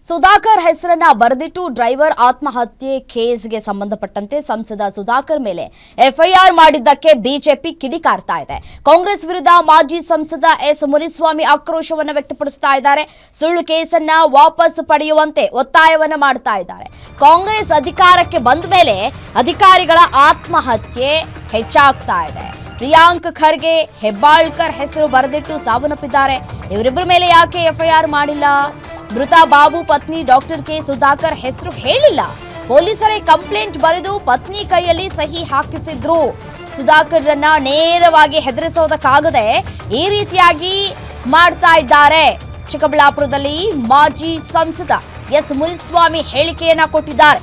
ಸುಧಾಕರ್ ಹೆಸರನ್ನ ಬರೆದಿಟ್ಟು ಡ್ರೈವರ್ ಆತ್ಮಹತ್ಯೆ ಕೇಸ್ಗೆ ಸಂಬಂಧಪಟ್ಟಂತೆ ಸಂಸದ ಸುಧಾಕರ್ ಮೇಲೆ ಎಫ್ಐಆರ್ ಮಾಡಿದ್ದಕ್ಕೆ ಬಿಜೆಪಿ ಕಿಡಿಕಾರ್ತಾ ಇದೆ. ಕಾಂಗ್ರೆಸ್ ವಿರುದ್ಧ ಮಾಜಿ ಸಂಸದ ಎಸ್ ಮುನಿಸ್ವಾಮಿ ಆಕ್ರೋಶವನ್ನು ವ್ಯಕ್ತಪಡಿಸ್ತಾ ಇದ್ದಾರೆ. ಸುಳ್ಳು ಕೇಸನ್ನ ವಾಪಸ್ ಪಡೆಯುವಂತೆ ಒತ್ತಾಯವನ್ನ ಮಾಡ್ತಾ ಇದ್ದಾರೆ. ಕಾಂಗ್ರೆಸ್ ಅಧಿಕಾರಕ್ಕೆ ಬಂದ ಮೇಲೆ ಅಧಿಕಾರಿಗಳ ಆತ್ಮಹತ್ಯೆ ಹೆಚ್ಚಾಗ್ತಾ ಇದೆ. ಪ್ರಿಯಾಂಕ್ ಖರ್ಗೆ, ಹೆಬ್ಬಾಳ್ಕರ್ ಹೆಸರು ಬರೆದಿಟ್ಟು ಸಾವನ್ನಪ್ಪಿದ್ದಾರೆ. ಇವರಿಬ್ಬರ ಮೇಲೆ ಯಾಕೆ ಎಫ್ಐಆರ್ ಮಾಡಿಲ್ಲ? ಮೃತ ಬಾಬು ಪತ್ನಿ ಡಾಕ್ಟರ್ ಕೆ ಸುಧಾಕರ್ ಹೆಸರು ಹೇಳಿಲ್ಲ. ಪೊಲೀಸರೇ ಕಂಪ್ಲೇಂಟ್ ಬರೆದು ಪತ್ನಿ ಕೈಯಲ್ಲಿ ಸಹಿ ಹಾಕಿಸಿದ್ರು. ಸುಧಾಕರ್ರನ್ನ ನೇರವಾಗಿ ಹೆದರಿಸೋದಕ್ಕಾಗದೆ ಈ ರೀತಿಯಾಗಿ ಮಾಡ್ತಾ ಇದ್ದಾರೆ. ಚಿಕ್ಕಬಳ್ಳಾಪುರದಲ್ಲಿ ಮಾಜಿ ಸಂಸದ ಎಸ್ ಮುನಿಸ್ವಾಮಿ ಹೇಳಿಕೆಯನ್ನ ಕೊಟ್ಟಿದ್ದಾರೆ.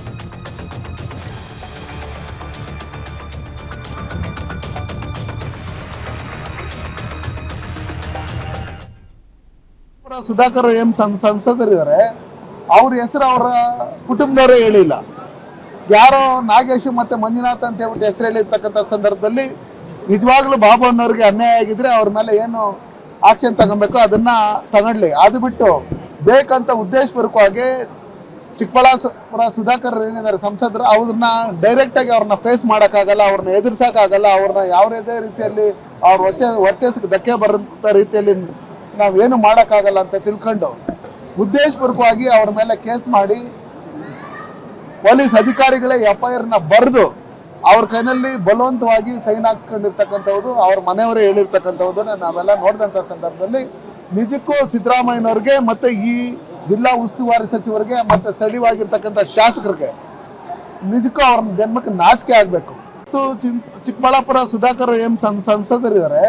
ಸುಧಾಕರ್ ಏನ್ ಸಂಸದರಿದ್ದಾರೆ, ಅವ್ರ ಹೆಸರು ಅವರ ಕುಟುಂಬದವರೇ ಹೇಳಿಲ್ಲ. ಯಾರೋ ನಾಗೇಶ್ ಮತ್ತೆ ಮಂಜುನಾಥ್ ಅಂತ ಹೇಳ್ಬಿಟ್ಟು ಹೆಸರು ಹೇಳಿರ್ತಕ್ಕಂಥ ಸಂದರ್ಭದಲ್ಲಿ ನಿಜವಾಗ್ಲೂ ಬಾಬು ಅನ್ನೋರಿಗೆ ಅನ್ಯಾಯ ಆಗಿದ್ರೆ ಅವ್ರ ಮೇಲೆ ಏನು ಆಕ್ಷನ್ ತಗೊಬೇಕು ಅದನ್ನ ತಗೊಳ್ಳಿ. ಅದು ಬಿಟ್ಟು ಬೇಕಂತ ಉದ್ದೇಶಪೂರ್ವಕವಾಗಿ ಚಿಕ್ಕಬಳ್ಳಾಪುರ ಸುಧಾಕರ್ ಏನಿದ್ದಾರೆ ಸಂಸದರು, ಅವ್ರನ್ನ ಡೈರೆಕ್ಟ್ ಆಗಿ ಅವ್ರನ್ನ ಫೇಸ್ ಮಾಡೋಕ್ಕಾಗಲ್ಲ, ಅವ್ರನ್ನ ಎದುರಿಸೋಕ್ಕಾಗಲ್ಲ, ಅವ್ರನ್ನ ಯಾವುದೇ ರೀತಿಯಲ್ಲಿ ಅವ್ರ ವರ್ಚಸ್ಸಿಗೆ ಧಕ್ಕೆ ಬರೋಂಥ ರೀತಿಯಲ್ಲಿ ನಾವೇನು ಮಾಡೋಕ್ಕಾಗಲ್ಲ ಅಂತ ತಿಳ್ಕೊಂಡು ಉದ್ದೇಶಪೂರ್ವಕವಾಗಿ ಅವ್ರ ಮೇಲೆ ಕೇಸ್ ಮಾಡಿ ಪೊಲೀಸ್ ಅಧಿಕಾರಿಗಳೇ ಎಫ್ಐಆರ್ನ ಬರೆದು ಅವ್ರ ಕೈನಲ್ಲಿ ಬಲವಂತವಾಗಿ ಸೈನ್ ಹಾಕ್ಸ್ಕೊಂಡಿರ್ತಕ್ಕಂಥದ್ದು ಅವ್ರ ಮನೆಯವರೇ ಹೇಳಿರ್ತಕ್ಕಂಥದ್ದು ನಾವೆಲ್ಲ ನೋಡಿದಂಥ ಸಂದರ್ಭದಲ್ಲಿ ನಿಜಕ್ಕೂ ಸಿದ್ದರಾಮಯ್ಯನವ್ರಿಗೆ ಮತ್ತೆ ಈ ಜಿಲ್ಲಾ ಉಸ್ತುವಾರಿ ಸಚಿವರಿಗೆ ಮತ್ತೆ ಸ್ಥಳೀಯವಾಗಿರ್ತಕ್ಕಂಥ ಶಾಸಕರಿಗೆ ನಿಜಕ್ಕೂ ಅವ್ರ ಜನ್ಮಕ್ಕೆ ನಾಚಿಕೆ ಆಗಬೇಕು. ಚಿಕ್ಕಬಳ್ಳಾಪುರ ಸುಧಾಕರ್ ಏನ್ ಸಂಸದರಿದ್ದಾರೆ,